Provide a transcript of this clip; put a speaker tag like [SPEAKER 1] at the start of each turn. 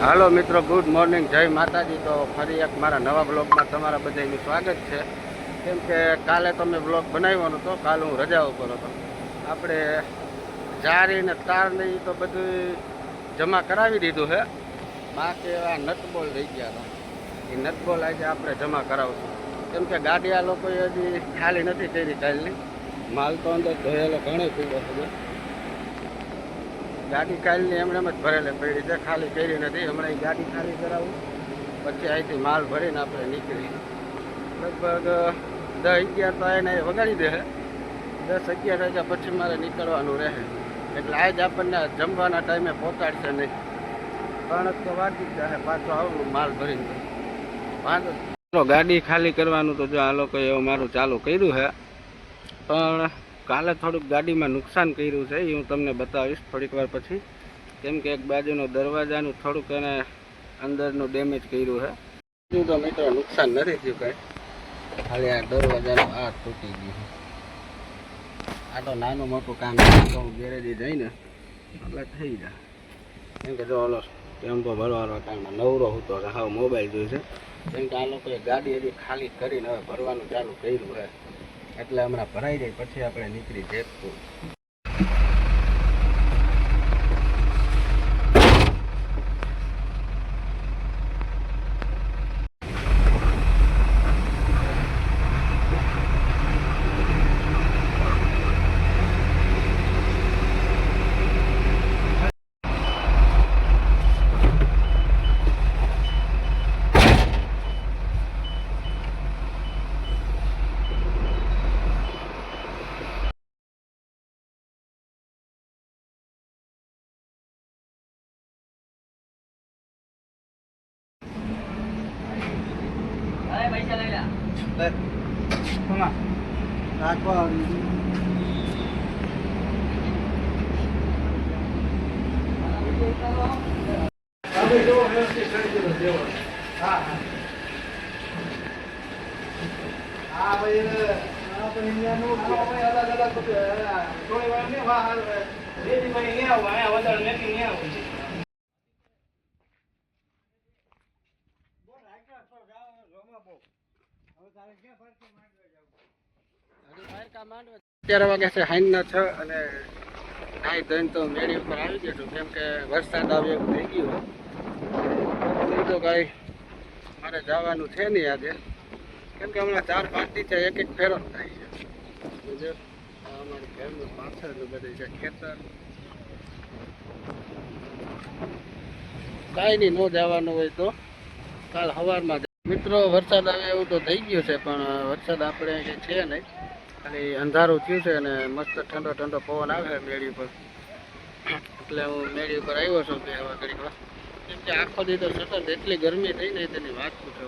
[SPEAKER 1] હાલો મિત્રો, good morning, જય માતાજી। તો ફરી એક મારા નવા બ્લોગમાં તમારા બધાનું સ્વાગત છે। કેમ કે કાલે તમે બ્લોગ બનાવ્યો તો કાલે હું રજા ઉપર હતો। આપણે જારી ને તાર ને એ તો બધું જમા કરાવી દીધું છે। બાકી એવા નટબોલ રહી ગયા હતા, એ નટબોલ આજે આપણે જમા કરાવશું। કેમ કે ગાડી આ લોકોએ હજી ખાલી નથી કરી કાલની, માલ તો અંદર ધોયેલો ઘણો પીડ્યો છે। ગાડી કાલની એમણે જ ભરેલી પડી છે, ખાલી કરી નથી। હમણાં ગાડી ખાલી કરાવું પછી અહીંથી માલ ભરીને આપણે નીકળી। લગભગ 10-11 તો એને વગાડી દે, 10-11 વાગ્યા પછી મારે નીકળવાનું રહે। એટલે આજ આપણને જમવાના ટાઈમે પહોંચાડશે નહીં, પણ તો વાગી જ જાય પાછો આવું માલ ભરીને વાંધો। ગાડી ખાલી કરવાનું તો જો આ લોકોએ એવું મારું ચાલુ કર્યું છે, પણ કાલે થોડુંક ગાડીમાં નુકસાન કર્યું છે, એ હું તમને બતાવીશ થોડીક વાર પછી। કેમ કે એક બાજુનો દરવાજાનું થોડુંક એને અંદરનું ડેમેજ કર્યું છે। બીજું તો મિત્રો નુકસાન નથી થયું કંઈ, ખાલી આ દરવાજાનું આ તૂટી ગયું છે। આ તો નાનું મોટું કામ તો હું ગેરેજે જઈને એટલે થઈ જાય। કેમ કે જો ઓલો ટેમ્પો ભરવાનો ટાઈમમાં નવરો હતો, હાવ મોબાઈલ જોઈશે। કેમ કે આ લોકોએ ગાડી હજી ખાલી કરીને હવે ભરવાનું ચાલુ કર્યું છે, એટલે હમણાં ભરાઈ જાય પછી આપણે નીકળી જેતપુર। પૈસા લઈ લે રાખવા અત્યારે વાગે છે હાઈના 6 અને નાઈ ધોઈને તો મેળી ઉપર આવી ગયો છું। કેમ કે વરસાદ આવે એવું થઈ ગયું તો કાંઈ મારે જવાનું છે નહીં આજે। કેમ કે હમણાં 4-5 દી એક ફેરો થાય છે। બીજું અમારું ઘરનું પાછળનું બધું છે ખેતર, કાંઈ નહીં, ન જવાનું હોય તો કાલ સવારમાં। મિત્રો વરસાદ આવે એવું તો થઈ ગયું છે, પણ વરસાદ આપણે કંઈ છે નહીં, ખાલી અંધારું થયું છે અને મસ્ત ઠંડો ઠંડો પવન આવે મેળી ઉપર, એટલે હું મેળી ઉપર આવ્યો છું કે હવે ઘડીક વાર। કેમ કે આખો દી તો સતત એટલી ગરમી થઈ ને તેની વાત પૂછો।